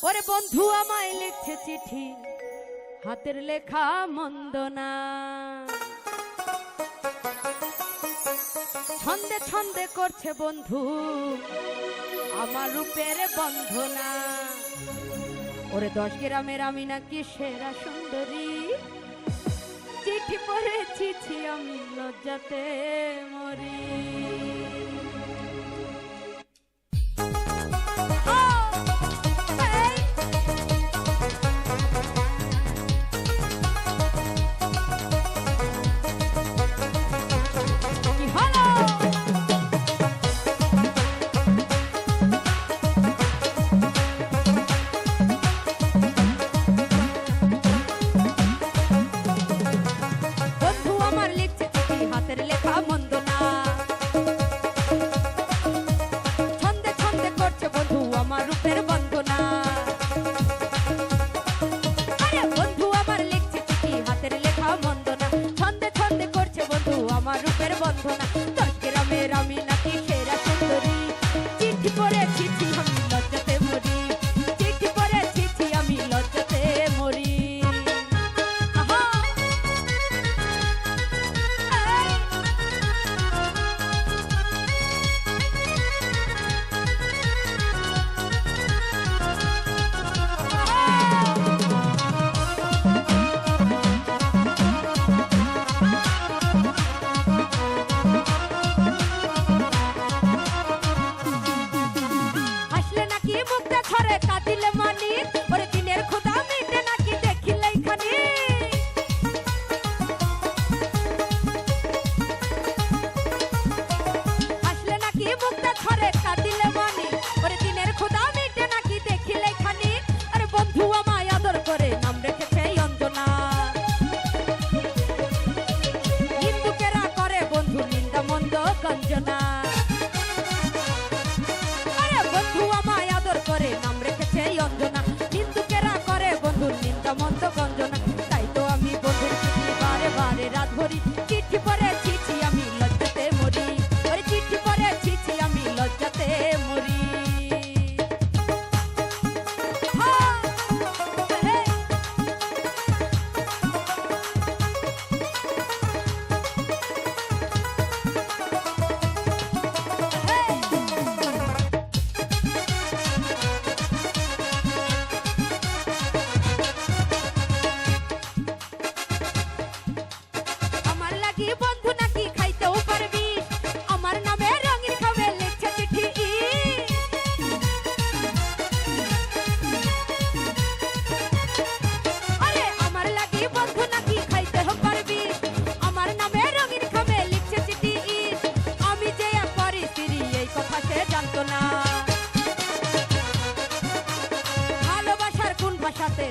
ওরে বন্ধু আমায় লিখছে চিঠি, হাতের লেখা মন্দ না। ছন্দে ছন্দে করছে বন্ধু আমার রূপের বন্ধনা। ওরে 10 গ্রামের আমি নাকি সেরা সুন্দরী, চিঠি পড়েছি আমি লজ্জাতে মরি।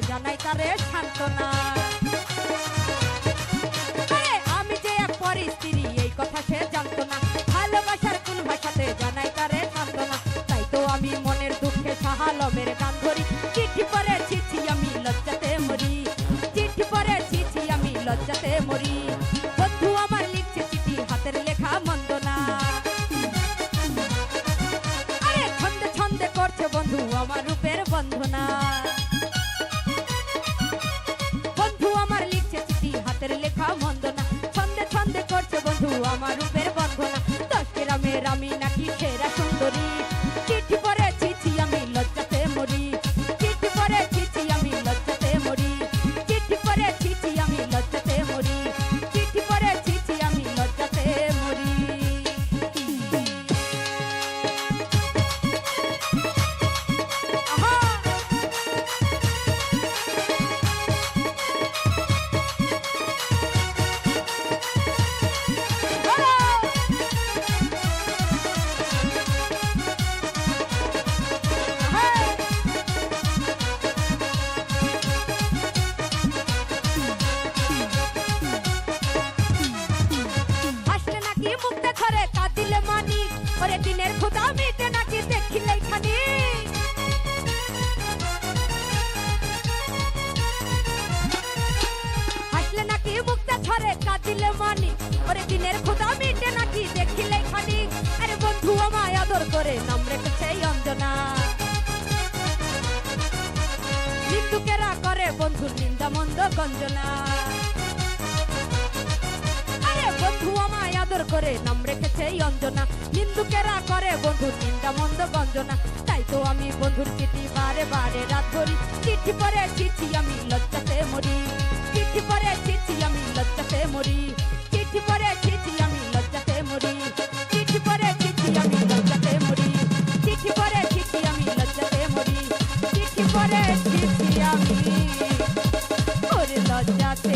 জানাই তারে সান্ত্বনা। আমি যে এক পরের স্ত্রী এই কথা সে জানতো না, ভালোবাসার কোন ভাষাতে জানাই তারে সান্ত্বনা। তাই তো আমি মনের দুঃখে শাহালমের গান ধরি, চিঠি পড়েছি আমি লজ্জাতে মরি, চিঠি পড়েছি আমি লজ্জাতে মরি। বন্ধু আমার লিখছে চিঠি, হাতের লেখা মন্দ না। আরে ছন্দে ছন্দে করছে বন্ধু আমার রূপের বন্ধনা। আমার রূপের বন্ধনা, 10 গ্রামের আমি নাকি সেরা সুন্দরী, চিঠি পড়েছি আমি লজ্জাতে মরি, চিঠি পড়েছি আমি লজ্জাতে মরি, চিঠি পড়েছি আমি লজ্জাতে মরি, চিঠি পড়েছি আমি লজ্জাতে মরি। দিনের খোদা মেটে নাকি দেখিলে খানি, হাসলে নাকি মুক্তা ছড়ে কাঁদিলে মানি। ওরে দিনের খোদা মেটে নাকি দেখিলে খানি। আরে বন্ধু আমায় আদর করে নাম রেখেছে অঞ্জনা। গঞ্জনা। আরে বন্ধু আমায় আদর করে নাম রেখেছে অঞ্জনা, হিন্দুকেরা করে বন্ধুর নিন্দা মন্দ গঞ্জনা। তাই তো আমি বন্ধুর চিঠি বারে বারে রাত ধরি, চিঠি পরে চিঠি আমি লজ্জাতে মরি, চিঠি পরে চিঠি আমি লজ্জাতে মরি, চিঠি পরে চিঠি আমি লজ্জাতে মরি, চিঠি পরে চিঠি আমি লজ্জাতে মরি, চিঠি পরে চিঠি আমি লজ্জাতে মরি, চিঠি পরে চিঠি আমি ওরে লজ্জাতে